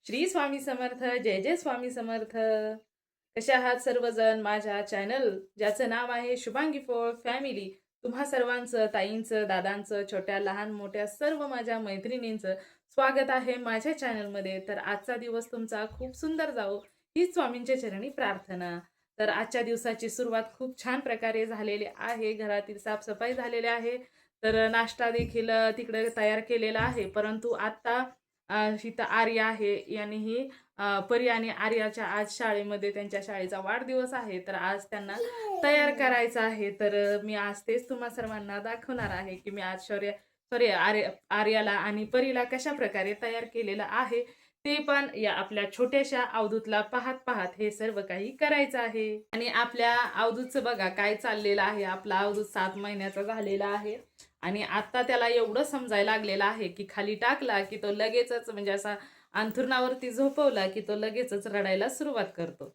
श्री स्वामी समर्थ. जय जय स्वामी समर्थ. कशा आहात सर्वजण? माझ्या चॅनल ज्याचं नाव आहे शुभांगी फोर फॅमिली, तुम्हा सर्वांचं, ताईंचं, दादांचं, छोट्या लहान मोठ्या सर्व माझ्या मैत्रिणींचं स्वागत आहे माझ्या चॅनलमध्ये. तर आजचा दिवस तुमचा खूप सुंदर जावो हीच स्वामींच्या चरणी प्रार्थना. तर आजच्या दिवसाची सुरुवात खूप छान प्रकारे झालेली आहे. घरातील साफसफाई झालेली आहे. तर नाश्ता देखील तिकडे तयार केलेला आहे. परंतु आता इथं आर्या आहे यांनीही परी आणि आर्याच्या आज शाळेमध्ये त्यांच्या शाळेचा वाढदिवस आहे. तर आज त्यांना तयार करायचं आहे. तर मी आज तेच तुम्हा सर्वांना दाखवणार आहे की मी आज आर्याला आणि परीला कशा प्रकारे तयार केलेलं आहे. ते पण या आपल्या छोट्याशा अवधूतला पाहत पाहत हे सर्व काही करायचं आहे. आणि आपल्या अवधूतचं बघा काय चाललेलं आहे. आपला अवधूत 7 महिन्याचा झालेला आहे आणि आता त्याला एवढं समजायला लागलेलं आहे की खाली टाकला की तो लगेचच म्हणजे असा अंथरुणावरती झोपवला की तो लगेचच रडायला सुरुवात करतो.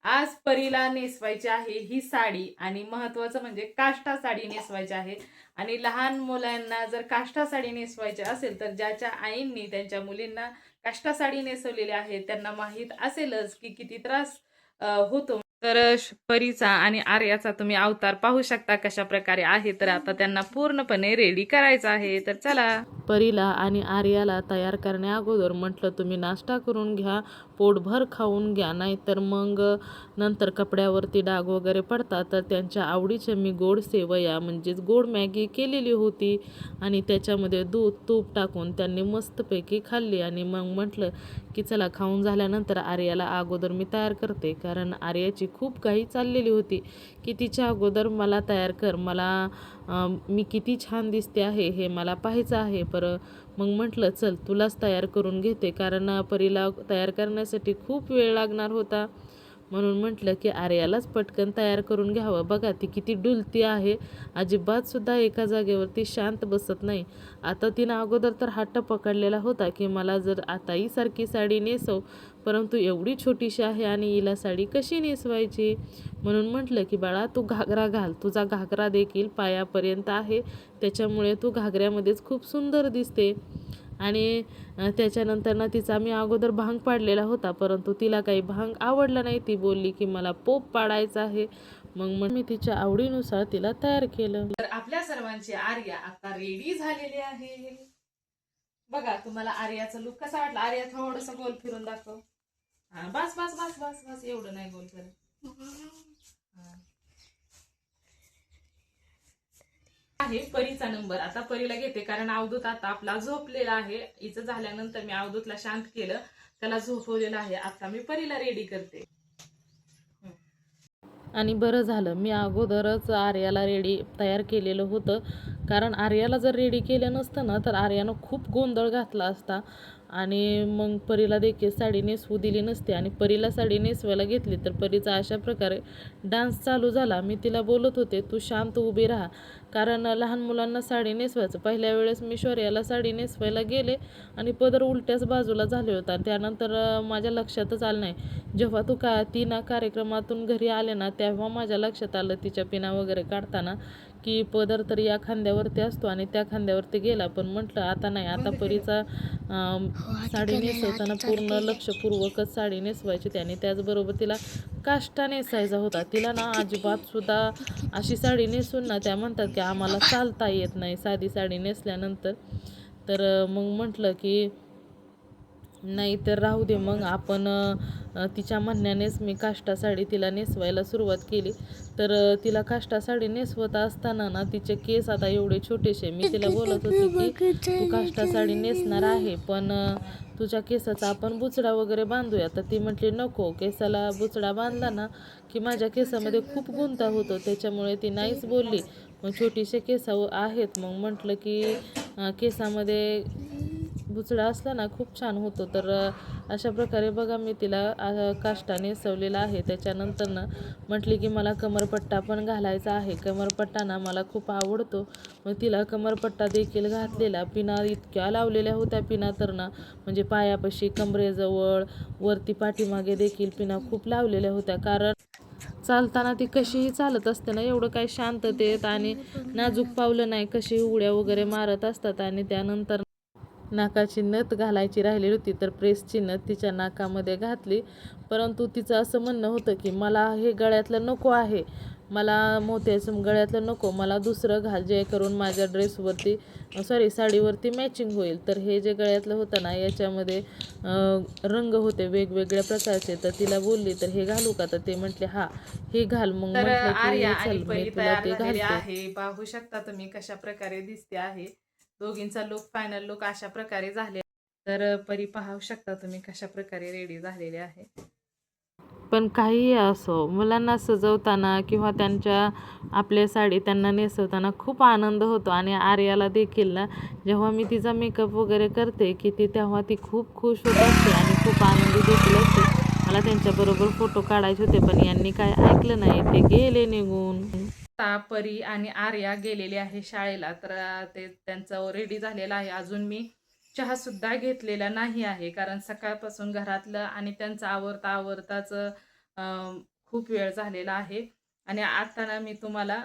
आज परीला नेसवायची आहे ही साडी आणि महत्वाचं म्हणजे काष्टा साडी नेसवायची आहे. आणि लहान मुलांना जर काष्टा साडी नेसवायची असेल तर ज्याच्या आईंनी त्यांच्या मुलींना काष्टा साडी नेसवलेली आहे त्यांना माहीत असेलच की किती त्रास होतो. तर परीचा आणि आर्याचा तुम्ही अवतार पाहू शकता कशा प्रकारे आहे. तर आता त्यांना पूर्णपणे रेडी करायचं आहे. तर चला. परीला आणि आर्याला तयार करण्या अगोदर म्हटलं तुम्ही नाश्ता करून घ्या, पोटभर खाऊन घ्या, नाहीतर मग नंतर कपड्यावरती डाग वगैरे पडतात. तर त्यांच्या आवडीचे मी गोड सेवया म्हणजेच गोड मॅगी केलेली होती आणि त्याच्यामध्ये दूध तूप टाकून त्यांनी मस्तपैकी खाल्ली. आणि मग म्हटलं की चला खाऊन झाल्यानंतर आर्याला अगोदर मी तयार करते, कारण आर्याची खूप काही चाललेली होती की तिच्या अगोदर मला तयार कर, मला मी किती छान दिसते आहे हे मला पाहायचं आहे. मग म्हटलं चल तुलाच तयार करून घेते, कारण परीला तयार करण्यासाठी खूप वेळ लागणार होता. म्हणून म्हटलं की आर्यालाच पटकन तयार करून घ्यावं. बघा ती किती डुलती आहे, अजिबात सुद्धा एका जागेवरती शांत बसत नाही. आता तिनं अगोदर तर हट्ट पकडलेला होता की मला जर आताही सारखी साडी नेसव, परंतु एवढी छोटीशी आहे आणि हिला साडी कशी नेसवायची. म्हणून म्हटलं की बाळा तू घागरा घाल, तुझा घागरा देखील पायापर्यंत आहे, त्याच्यामुळे तू घागऱ्यामध्येच खूप सुंदर दिसते. आणि त्याच्यानंतर ना तिचा मी अगोदर भांग पाडलेला होता, परंतु तिला काही भांग आवडला नाही. ती बोलली की मला पोप पाडायचा आहे. मग मी तिच्या आवडीनुसार तिला तयार केलं. तर आपल्या सर्वांची आर्या आता रेडी झालेली आहे. बघा तुम्हाला आर्याचा लुक कसा वाटला? आर्या थोडस गोल फिरून दाखव. हा बस बस बस बस बस, एवढं नाही गोल करत. आहे परीचा नंबर. आता परीला घेते, कारण अवधूत आता आपला झोपलेला आहे. हिचं झाल्यानंतर मी अवधूतला शांत केलं, त्याला झोपवलेलं आहे. आता मी परीला रेडी करते. आणि बरं झालं मी अगोदरच आर्याला तयार केलेलं होतं, कारण आर्याला जर रेडी केलं नसतं ना तर आर्यानं खूप गोंधळ घातला असता आणि मग परीला देखील साडी नेसवू दिली नसते. आणि परीला साडी नेसवायला घेतली तर परीचा अशा प्रकारे डान्स चालू झाला. मी तिला बोलत होते तू शांत उभी राहा, कारण लहान मुलांना साडी नेसवायचं. पहिल्या वेळेस मी शौर्याला साडी नेसवायला गेले आणि पदर उलट्याच बाजूला झाले होता. त्यानंतर माझ्या लक्षातच आलं नाही. जेव्हा ती ना कार्यक्रमातून घरी आले ना तेव्हा माझ्या लक्षात आलं तिच्या पिना वगैरे काढताना की पदर तर या खांद्यावरती असतो आणि त्या खांद्यावरती गेला. पण म्हटलं आता नाही, आता परीचा साडी नेसवताना पूर्ण लक्षपूर्वकच साडी नेसवायची त्याने. त्याचबरोबर तिला काष्टा नेसायचा होता. तिला ना अजिबात सुद्धा अशी साडी नेसून ना त्या म्हणतात की आम्हाला चालता येत नाही साधी साडी नेसल्यानंतर. तर मग म्हटलं की नाही तर राहू दे, मग आपण तिच्या म्हणण्यानेच मी काष्टा साडी तिला नेसवायला सुरुवात केली. तर तिला काष्टा साडी नेसवत असताना ना तिचे केस आता एवढे छोटेसे. मी तिला बोलत होती की तू काष्टा साडी नेसणार आहे, पण तुझ्या केसाचा आपण बुचडा वगैरे बांधूया. तर ती म्हटली नको, केसाला बुचडा बांधला ना की माझ्या केसामध्ये खूप गुंता होतो, त्याच्यामुळे ती नाहीच बोलली. मग छोटीसे केस आहेत, मग म्हटलं की केसामध्ये बुचडा असला ना खूप छान होतो. तर अशा प्रकारे बघा मी तिला काष्टा नेसवलेला आहे. त्याच्यानंतर ना म्हटली की मला कमरपट्टा पण घालायचा आहे, कमरपट्टा ना मला खूप आवडतो. मग तिला कमरपट्टा देखील घातलेला. पिना इतक्या लावलेल्या होत्या पिना तर ना, म्हणजे पायापाशी, कमरेजवळ, वरती पाठीमागे देखील पिना खूप लावलेल्या होत्या. कारण चालताना ती कशीही चालत असते ना, एवढं काही शांततेत आणि नाजूक पावलं नाही, कशी उड्या वगैरे मारत असतात. आणि त्यानंतर नाकाची नथ घालायची राहिली होती, तर प्रेसची नथ तिच्या नाकामध्ये घातली. परंतु तिचं असं म्हणणं होतं की मला हे गळ्यातलं नको आहे, मला मोत्याचं गळ्यातलं नको, मला दुसरं घाल जे करून माझ्या ड्रेसवरती साडीवरती मॅचिंग होईल. तर हे जे गळ्यातलं होतं ना, याच्यामध्ये रंग होते वेगवेगळ्या प्रकारचे. तर तिला बोलली, तर हे घालू का? तर ते म्हटले हा हे घाल. मग तर म्हटलं आर्या की आणि चल मी परी तुला तयार ते झालेले घालते. आहे. पाहू शकता तुम्ही कशा प्रकारे दिसते आहे. दोघींचा लुक, फायनल लुक अशा प्रकारे झाले. तर परी पाहू शकता तुम्ही कशा प्रकारे रेडी झालेले आहे. पण काहीही असो, मुलांना सजवताना किंवा त्यांच्या आपल्या साडी त्यांना नेसवताना खूप आनंद होतो. आणि आर्याला देखील ना, जेव्हा मी तिचा मेकअप वगैरे करते की तेव्हा ती खूप खुश होत असते आणि खूप आनंदी देखील असते. मला त्यांच्याबरोबर फोटो काढायचे होते, पण यांनी काय ऐकलं नाही, ते गेले निघून. आता परी आणि आर्या गेलेले आहे शाळेला. तर ते त्यांचं रेडी झालेलं आहे. अजून मी चहा सुद्धा घेतलेला नाही आहे, कारण सकाळपासून घरातलं आणि त्यांचं आवरताच खूप वेळ झालेला आहे. आणि आता ना मी तुम्हाला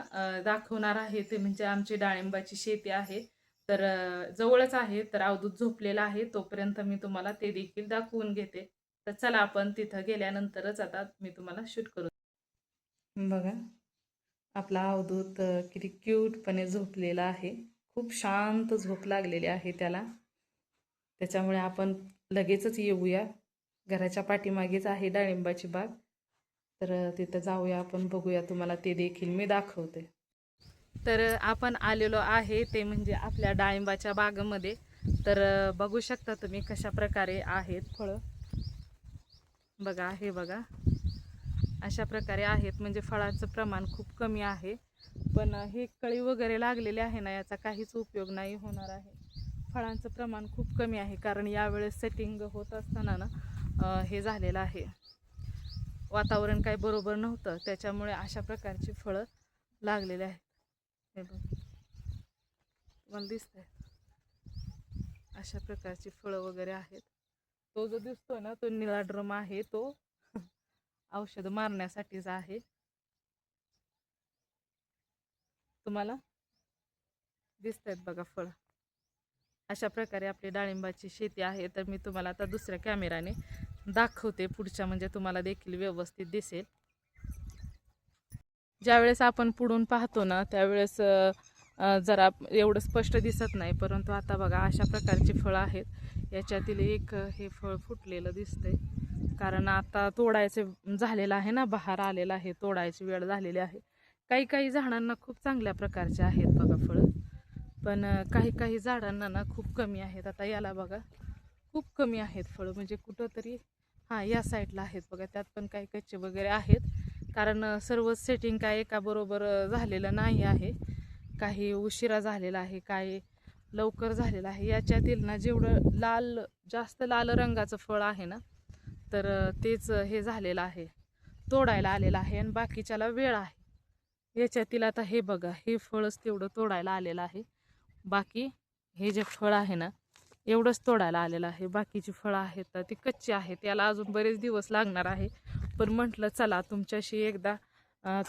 दाखवणार आहे ते म्हणजे आमची डाळिंबाची शेती आहे. तर जवळच आहे. तर अवधूत झोपलेला आहे, तोपर्यंत मी तुम्हाला ते देखील दाखवून घेते. तर चला आपण तिथं गेल्यानंतरच आता मी तुम्हाला शूट करून बघा. आपला अवधूत किती क्यूटपणे झोपलेला आहे. खूप शांत झोप लागलेली आहे त्याला. त्याच्यामुळे आपण लगेचच येऊया. घराच्या पाठीमागेच आहे डाळिंबाची बाग. तर तिथं जाऊया आपण, बघूया, तुम्हाला ते देखील मी दाखवते. तर आपण आलेलो आहे ते म्हणजे आपल्या डाळिंबाच्या बागेमध्ये. तर बघू शकता तुम्ही कशा प्रकारे आहेत फळं. बघा, हे बघा अशा प्रकारे आहेत. म्हणजे फळाचं प्रमाण खूप कमी आहे. पण हे कळी वगैरे लागलेले आहे ना, याचा काहीच उपयोग नाही होणार आहे. फळांचं प्रमाण खूप कमी आहे, कारण यावेळेस सेटिंग होत असताना ना हे झालेलं आहे, वातावरण काही बरोबर नव्हतं. त्याच्यामुळे अशा प्रकारची फळं लागलेली आहेत. हे बघ, तुम्हाला दिसतंय अशा प्रकारची फळं वगैरे आहेत. तो जो दिसतोय ना, तो निळा ड्रम आहे, तो औषध मारण्यासाठीच आहे. तुम्हाला दिसतायत बघा फळ. अशा प्रकारे आपली डाळिंबाची शेती आहे. तर मी तुम्हाला आता दुसऱ्या कॅमेराने दाखवते पुढच्या, म्हणजे तुम्हाला देखील व्यवस्थित दिसेल. ज्यावेळेस आपण पुढून पाहतो ना, त्यावेळेस जरा एवढं स्पष्ट दिसत नाही, परंतु आता बघा अशा प्रकारची फळं आहेत. याच्यातील एक हे फळ फुटलेलं दिसतंय, कारण आता तोडायचे झालेलं आहे ना, बहार आलेला आहे, तोडायची वेळ झालेली आहे. काही काही झाडांना खूप चांगल्या प्रकारचे आहेत बघा फळं, पण काही काही झाडांना ना खूप कमी आहेत. आता याला बघा खूप कमी आहेत फळं, म्हणजे कुठंतरी हां या साईडला आहेत बघा, त्यात पण काही कच्चे वगैरे आहेत. कारण सर्व सेटिंग काय एका बरोबर झालेलं नाही आहे. काही उशिरा झालेला आहे, काही लवकर झालेलं आहे. याच्यातील ना जेवढं जास्त लाल रंगाचं फळ आहे ना, तर तेच हे झालेलं आहे, तोडायला आलेलं आहे. आणि बाकीच्याला वेळ आहे. याच्यातील आता हे बघा, हे फळच तेवढं तोडायला आलेलं आहे. बाकी हे जे फळ आहे ना, एवढंच तोडायला आलेलं आहे. बाकीची फळं आहेत तर ती कच्ची आहेत, त्याला अजून बरेच दिवस लागणार आहे. पण म्हटलं चला तुमच्याशी एकदा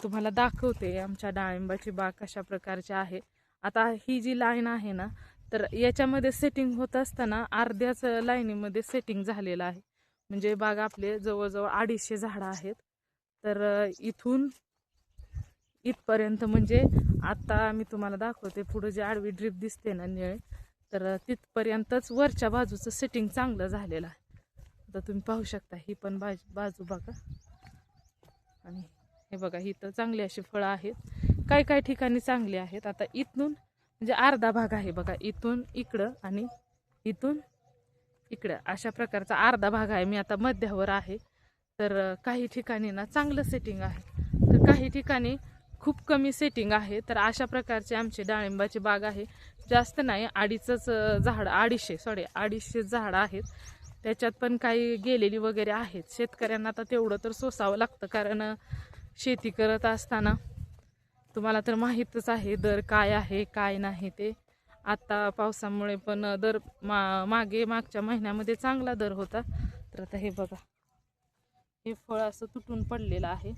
तुम्हाला दाखवते आमच्या डाळिंबाची बाग कशा प्रकारची आहे. आता ही जी लाईन आहे ना, तर याच्यामध्ये सेटिंग होत असताना अर्ध्याच लाईनीमध्ये सेटिंग झालेलं आहे. म्हणजे बाग आपले जवळजवळ 250 झाडं आहेत. तर इथून इथपर्यंत, म्हणजे आता मी तुम्हाला दाखवते पुढे जे आडवी ड्रीप दिसते ना निळे, तर तिथपर्यंतच वरच्या बाजूचं सेटिंग चांगलं झालेलं आहे. आता तुम्ही पाहू शकता, ही पण बाजू बघा. आणि हे बघा, ही तर चांगली अशी फळं आहेत. काही काही ठिकाणी चांगली आहेत. आता इथून म्हणजे अर्धा भाग आहे बघा, इथून इकडं आणि इथून इकडं अशा प्रकारचा अर्धा भाग आहे. मी आता मध्यावर आहे. तर काही ठिकाणी ना चांगलं सेटिंग आहे, तर काही ठिकाणी खूप कमी सेटिंग आहे. तर अशा प्रकारची आमची डाळिंबाची बाग आहे. जास्त नाही, 250 झाडं आहेत. त्याच्यात पण काही गेलेली वगैरे आहेत. शेतकऱ्यांना आता तेवढं तर सोसावं लागतं, कारण शेती करत असताना तुम्हाला तर माहीतच आहे दर काय आहे काय नाही ते. आता पावसामुळे पण दर मागच्या महिन्यामध्ये चांगला दर होता. तर आता हे बघा, हे फळ असं तुटून पडलेलं आहे,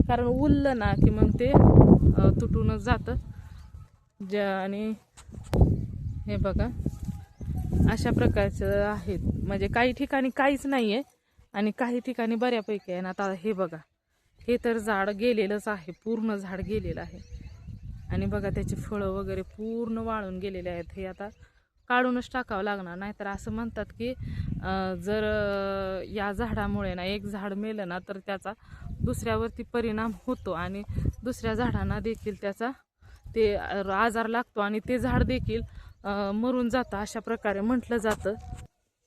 कारण उरलं ना की मग ते तुटूनच जातं. आणि हे बघा, अशा प्रकारचं आहेत. म्हणजे काही ठिकाणी काहीच नाही आहे आणि काही ठिकाणी बऱ्यापैकी आहे. आणि आता हे बघा, हे तर झाड गेलेलंच आहे, पूर्ण झाड गेलेलं आहे. आणि बघा त्याची फळं वगैरे पूर्ण वाळून गेलेले आहेत. हे आता काढूनच टाकावं लागणार. नाहीतर असं म्हणतात की जर या झाडामुळे ना एक झाड मेलं ना तर त्याचा दुसऱ्यावरती परिणाम होतो आणि दुसऱ्या झाडांना देखील त्याचा ते आजार लागतो आणि ते झाड देखील मरून जातं, अशा प्रकारे म्हटलं जातं.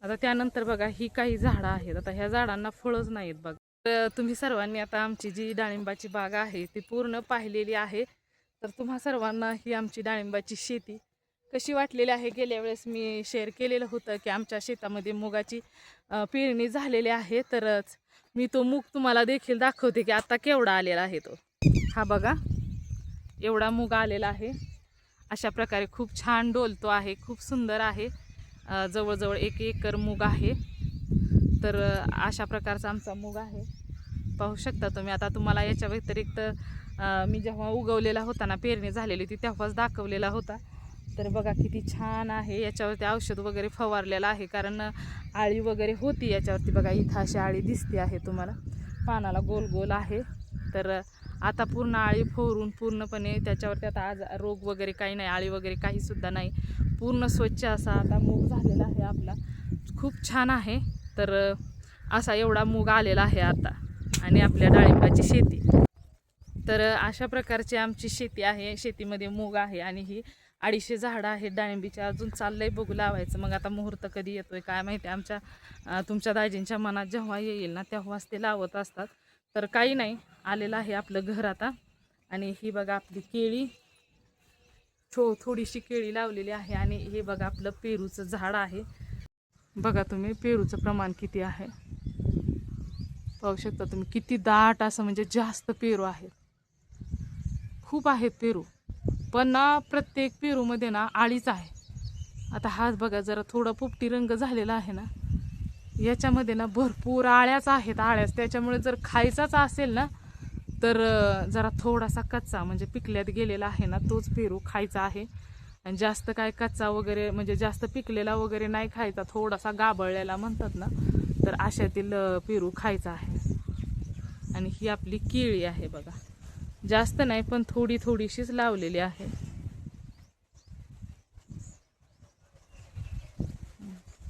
आता त्यानंतर बघा ही काही झाडं आहेत. आता ह्या झाडांना फळच नाहीत बघा. तर तुम्ही सर्वांनी आता आमची जी डाळिंबाची बाग आहे ती पूर्ण पाहिलेली आहे. तर तुम्हा सर्वांना ही आमची डाळिंबाची शेती कशी वाटलेली आहे. गेल्या वेळेस मी शेअर केलेलं होतं की आमच्या शेतामध्ये मुगाची पेरणी झालेली आहे. तरच मी तो मूग तुम्हाला देखील दाखवते की आता केवढा आलेला आहे तो. हा बघा, एवढा मूग आलेला आहे. अशा प्रकारे खूप छान डोलतो आहे, खूप सुंदर आहे. जवळजवळ 1 एकर मूग आहे. तर अशा प्रकारचा आमचा मूग आहे, पाहू शकता तुम्ही. आता तुम्हाला याच्या व्यतिरिक्त मी जेव्हा उगवलेला होता ना, पेरणी झालेली ती तेव्हाच दाखवलेला होता. तर बघा किती छान आहे. याच्यावरती औषध वगैरे फवारलेलं आहे, कारण आळी वगैरे होती याच्यावरती. बघा इथं अशी आळी दिसते आहे तुम्हाला, पानाला गोल गोल आहे. तर आता पूर्ण आळी फोडून पूर्णपणे त्याच्यावरती आता आज रोग वगैरे काही नाही, आळी वगैरे काहीसुद्धा नाही. पूर्ण स्वच्छ असा आता मूग झालेला आहे आपला, खूप छान आहे. तर असा एवढा मूग आलेला आहे आता आणि आपल्या डाळिंबाची शेती. तर अशा प्रकारची आमची शेती आहे. शेतीमध्ये मूग आहे आणि ही 250 झाडं आहेत डाळिंबीच्या. अजून चाललंय बघू लावायचं. मग आता मुहूर्त कधी येतोय काय माहिती. आमच्या तुमच्या दाजींच्या मनात जेव्हा येईल ना तेव्हाच ते लावत असतात. तर काही नाही, आलेलं आहे आपलं घर आता. आणि ही बघा आपली केळी, थोडीशी केळी लावलेली आहे. आणि हे बघा आपलं पेरूचं झाड आहे. बघा तुम्ही पेरूचं प्रमाण किती आहे, पाहू शकता तुम्ही. किती दाट असं, म्हणजे जास्त पेरू आहेत, खूप आहेत पेरू. पण ना प्रत्येक पेरूमध्ये ना आळीच आहे. आता हाच बघा जरा थोडा पोपटी रंग झालेला आहे ना, याच्यामध्ये ना भरपूर आळ्याच आहेत, आळ्याच. त्याच्यामुळे जर खायचाच असेल ना तर जरा थोडासा कच्चा, म्हणजे पिकल्यात गेलेला आहे ना तोच पेरू खायचा आहे. आणि जास्त काय कच्चा वगैरे, म्हणजे जास्त पिकलेला वगैरे नाही खायचा. थोडासा गाबळलेला म्हणतात ना, तर अशातील पेरू खायचा आहे. आणि ही आपली केळी आहे बघा, जास्त नाही पण थोडी थोडीशीच लावलेली आहे.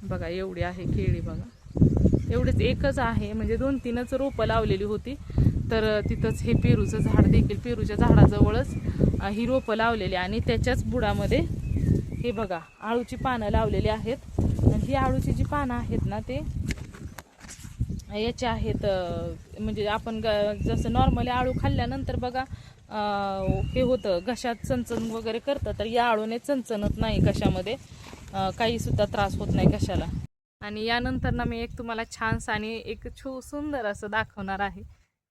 बघा एवढी आहे केळी बघा. एवढेच एकच आहे, म्हणजे 2-3च रोपं लावलेली होती. तर तिथंच हे पेरूचं झाड देखील, पेरूच्या झाडाजवळच ही रोपं लावलेली. आणि त्याच्याच बुडामध्ये हे बघा आळूची पानं लावलेली आहेत. आणि ही आळूची जी पानं आहेत ना ते याचे आहेत, म्हणजे आपण जसं नॉर्मली आळू खाल्ल्यानंतर बघा हे होतं, घशात चणचण वगैरे करतं. तर या आळूने चणचणत नाही घशामध्ये, काही सुद्धा त्रास होत नाही कशाला. आणि यानंतर ना मी एक तुम्हाला छानसं आणि एक सुंदर असं दाखवणार आहे.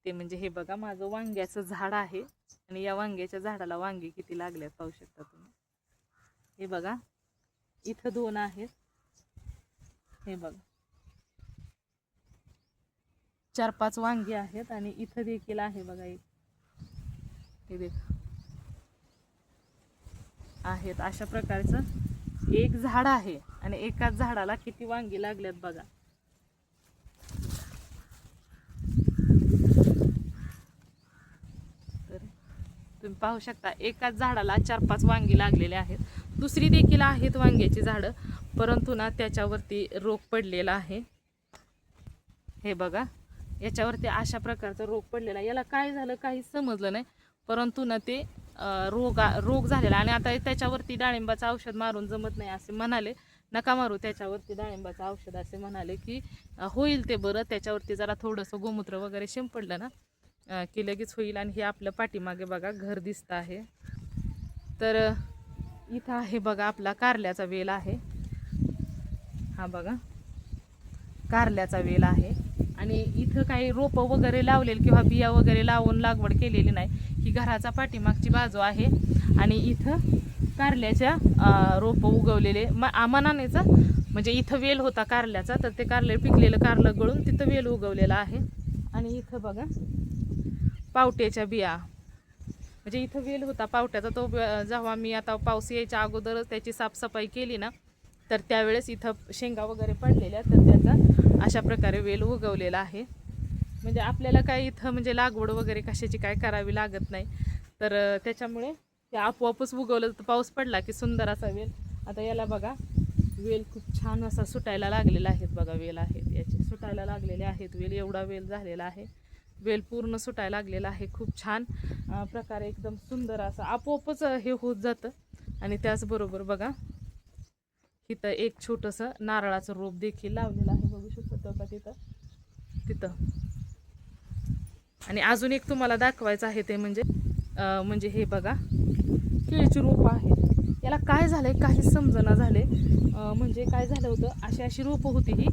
ते म्हणजे हे बघा माझं वांग्याचं झाड आहे. आणि या वांग्याच्या झाडाला वांगे किती लागल्यात पाहू शकता तुम्ही. हे बघा इथं 2 आहेत, हे बघा 4-5 वांगी आहेत. आणि इथं देखील आहे बघा एक, हे देखा आहेत. अशा प्रकारचं एक झाड आहे आणि एकाच झाडाला किती वांगी लागल्यात बघा. तर तुम्ही पाहू शकता एकाच झाडाला 4-5 वांगी लागलेले आहेत. दुसरी देखील आहेत वांग्याची झाडं, परंतु ना त्याच्यावरती रोग पडलेला आहे. हे बघा याच्यावरती अशा प्रकारचा रोग पडलेला. याला काय झालं काही समजलं नाही, परंतु ना ते रोग झालेला. आणि आता त्याच्यावरती डाळिंबाचं औषध मारून जमत नाही असे म्हणाले. नका मारू त्याच्यावरती डाळिंबाचं औषध असे म्हणाले की होईल ते बरं. त्याच्यावरती जरा थोडंसं गोमूत्र वगैरे शिंपडलं ना की लगेच होईल. आणि हे आपलं पाठीमागे बघा घर दिसतं आहे. तर इथं आहे बघा आपला कारल्याचा वेल आहे. हा बघा कारल्याचा वेल आहे. आणि इथं काही रोपं वगैरे लावलेली किंवा बिया वगैरे लावून लागवड केलेली नाही. ही घराचा पाठीमागची बाजू आहे. आणि इथं कारल्याच्या रोपं उगवलेले मनानेचा, म्हणजे इथं वेल होता कारल्याचा, तर ते कारले पिकलेलं कारलं गळून तिथं वेल उगवलेला आहे. आणि इथं बघा पावट्याच्या बिया, म्हणजे इथं वेल होता पावट्याचा, तो जेव्हा मी आता पाऊस यायच्या अगोदरच त्याची साफसफाई केली ना तर त्यावेळेस इथं शेंगा वगैरे पडलेल्या, तर त्याचा अशा प्रकारे वेल उगवलेला आहे. म्हणजे आपल्याला काय इथं म्हणजे लागवड वगैरे कशाची काय करावी लागत नाही. तर त्याच्यामुळे ते आपोआपच उगवलं. तर पाऊस पडला की सुंदर असा वेल. आता याला बघा, वेल खूप छान असा सुटायला लागलेला आहेत बघा. वेल आहेत याचे सुटायला लागलेले आहेत वेल. एवढा वेल झालेला आहे. वेल पूर्ण सुटायला लागलेला आहे. खूप छान प्रकारे एकदम सुंदर असं आपोआपच हे होत जातं. आणि त्याचबरोबर बघा, इथं एक छोटंसं नारळाचं रोप देखील लावलेलं आहे. बघू शकतो का तिथं. आणि अजून एक तुम्हाला दाखवायचं आहे ते म्हणजे हे बघा, केळीची रोपं आहेत. याला काय झालंय काही समजना झाले. म्हणजे काय झालं होतं, अशी रोपं होती ही,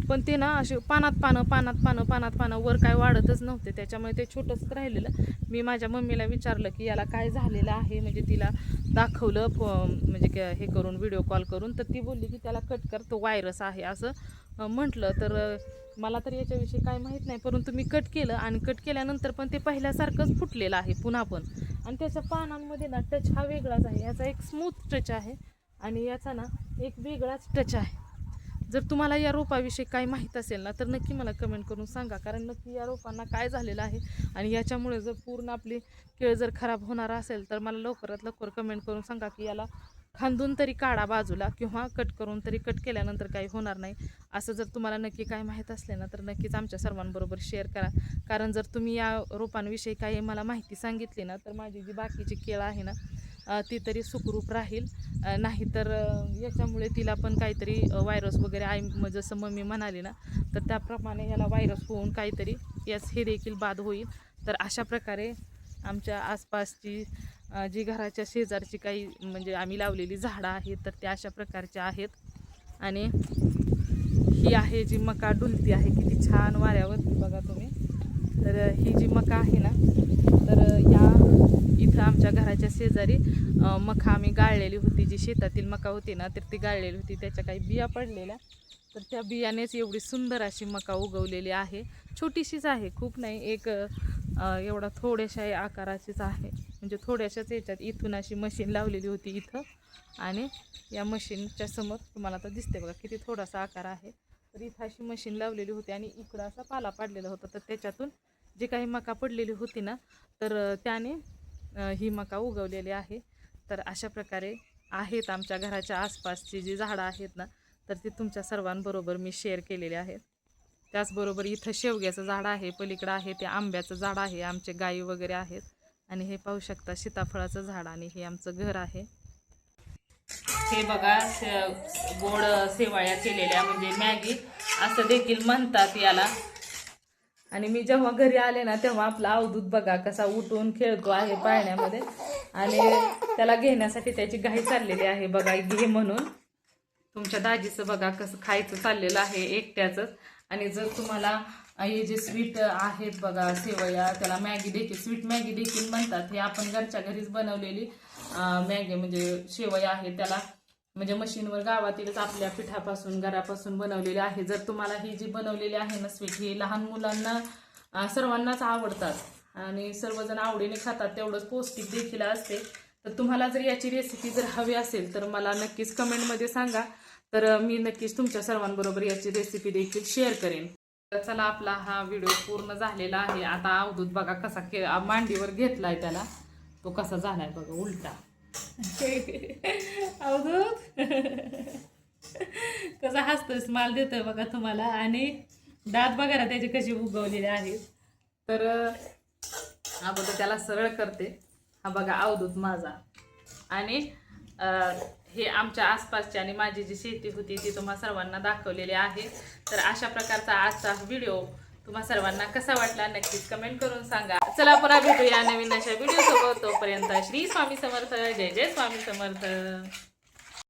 पण ते ना असे पानात पानं वर काय वाढतच नव्हते. त्याच्यामुळे ते छोटंसंच राहिलेलं. मी माझ्या मम्मीला विचारलं की याला काय झालेलं आहे, म्हणजे तिला दाखवलं म्हणजे हे करून, व्हिडिओ कॉल करून. तर ती बोलली की त्याला कट कर, तो व्हायरस आहे असं म्हटलं. तर मला तर याच्याविषयी काय माहीत नाही, परंतु मी कट केलं आणि कट केल्यानंतर पण ते पहिल्यासारखंच फुटलेलं आहे पुन्हा पण. आणि त्याच्या पानांमध्ये ना टच हा वेगळाच आहे. याचा एक स्मूथ टच आहे आणि याचा ना एक वेगळाच टच आहे. जर तुम्हाला या रोपाविषयी काय माहीत असेल ना, तर नक्की मला कमेंट करून सांगा. कारण नक्की या रोपांना काय झालेलं आहे आणि याच्यामुळे जर पूर्ण आपली केळ जर खराब होणार असेल, तर मला लवकरात लवकर कमेंट करून सांगा की याला खांदून तरी काढा बाजूला, किंवा कट करून तरी, कट केल्यानंतर काही होणार नाही. असं जर तुम्हाला नक्की काय माहीत असले ना, तर नक्कीच आमच्या सर्वांबरोबर शेअर करा. कारण जर तुम्ही या रोपांविषयी काही मला माहिती सांगितली ना, तर माझी जी बाकीची केळं आहे ना, ती तरी सुखरूप राहील. नाहीतर याच्यामुळे तिला पण काहीतरी व्हायरस वगैरे जसं मम्मी म्हणाली ना, तर त्याप्रमाणे याला व्हायरस होऊन काहीतरी यास हे देखील बाद होईल. तर अशा प्रकारे आमच्या आसपासची जी घराच्या शेजारची काही म्हणजे आम्ही लावलेली झाडं आहेत, तर त्या अशा प्रकारच्या आहेत. आणि ही आहे जी मका डुलती आहे, किती छान वाऱ्यावरती बघा तुम्ही. तर ही जी मका आहे ना, तर या इथं आमच्या घराच्या शेजारी मका आम्ही गाळलेली होती. जी शेतातील मका होती ना, तर ती गाळलेली होती. त्याच्या काही बिया पडलेल्या, तर त्या बियानेच एवढी सुंदर अशी मका उगवलेली आहे. छोटीशीच आहे, खूप नाही. एक एवढा थोड्याशा आकाराचीच आहे. म्हणजे थोड्याशाच याच्यात इथून अशी मशीन लावलेली होती इथं. आणि या मशीनच्या समोर तुम्हाला तर दिसते बघा किती थोडासा आकार आहे. तर इथं अशी मशीन लावलेली होती आणि इकडं असा पाला पाडलेला होता. तर त्याच्यातून जी काही मका पडलेली होती ना, तर त्याने ही मका उगवलेली आहे. तर अशा प्रकारे आहेत आमच्या घराच्या आसपासची जी झाडं आहेत ना, तर ती तुमच्या सर्वांबरोबर मी शेअर केलेली आहेत. त्याचबरोबर इथं शेवग्याचं झाड आहे, पलीकडं आहे ते आंब्याचं झाड आहे, आमचे गायी वगैरे आहेत. आणि हे पाहू शकता सीताफळाचं झाड. आणि हे आमचं घर आहे. हे बघा, गोड शेवाळ्या केलेल्या, म्हणजे मॅगी असं देखील म्हणतात याला. आणि मी जेव्हा घरी आले ना, तेव्हा आपला अवधूत बघा कसा उठून खेळतो आहे पाळण्यामध्ये. आणि त्याला घेण्यासाठी त्याची घाई चाललेली आहे बघा, घे म्हणून. तुमच्या दाजीचं बघा कसं खायचं चाललेलं आहे एकट्याचंच. आणि जर तुम्हाला हे जे स्वीट आहेत बघा, सेवया, त्याला मॅगी देखील, स्वीट मॅगी देखील म्हणतात. हे आपण घरच्या घरीच बनवलेली मॅगी म्हणजे शेवया आहे. त्याला म्हणजे मशीनवर गावातीलच आपल्या पिठापासून, घरापासून बनवलेली आहे. जर तुम्हाला ही जी बनवलेली आहे ना स्वीट, ही लहान मुलांना सर्वांनाच आवडतात आणि सर्वजण आवडीने खातात. तेवढंच पौष्टिक देखील असते. तर तुम्हाला जर याची रेसिपी जर हवी असेल, तर मला नक्कीच कमेंटमध्ये सांगा. तर मी नक्कीच तुमच्या सर्वांबरोबर याची रेसिपी देखील शेअर करेन. तर चला, आपला हा व्हिडिओ पूर्ण झालेला आहे. आता अवधूत बघा कसा मांडीवर घेतलाय त्याला, तो कसा झालाय बघा उलटा. अवधूत कसा हसतोय, स्माइल देतोय बघा तुम्हाला. आणि दात बघा ना त्याचे कसे उगवलेले आहेत. तर अगोदर त्याला सरळ करते. हा बघा अवधूत माझा. आणि हे आमच्या आसपासची आणि माझी जी शेती होती ती तुम्हा सर्वांना दाखवलेली आहे. तर अशा प्रकारचा आजचा व्हिडिओ तुम्हा सर्वांना कसा वाटला नक्कीच कमेंट करून सांगा. चला, पुन्हा भेटूया नवीन अशा व्हिडिओ सोबत. तोपर्यंत श्री स्वामी समर्थ. जय जय स्वामी समर्थ.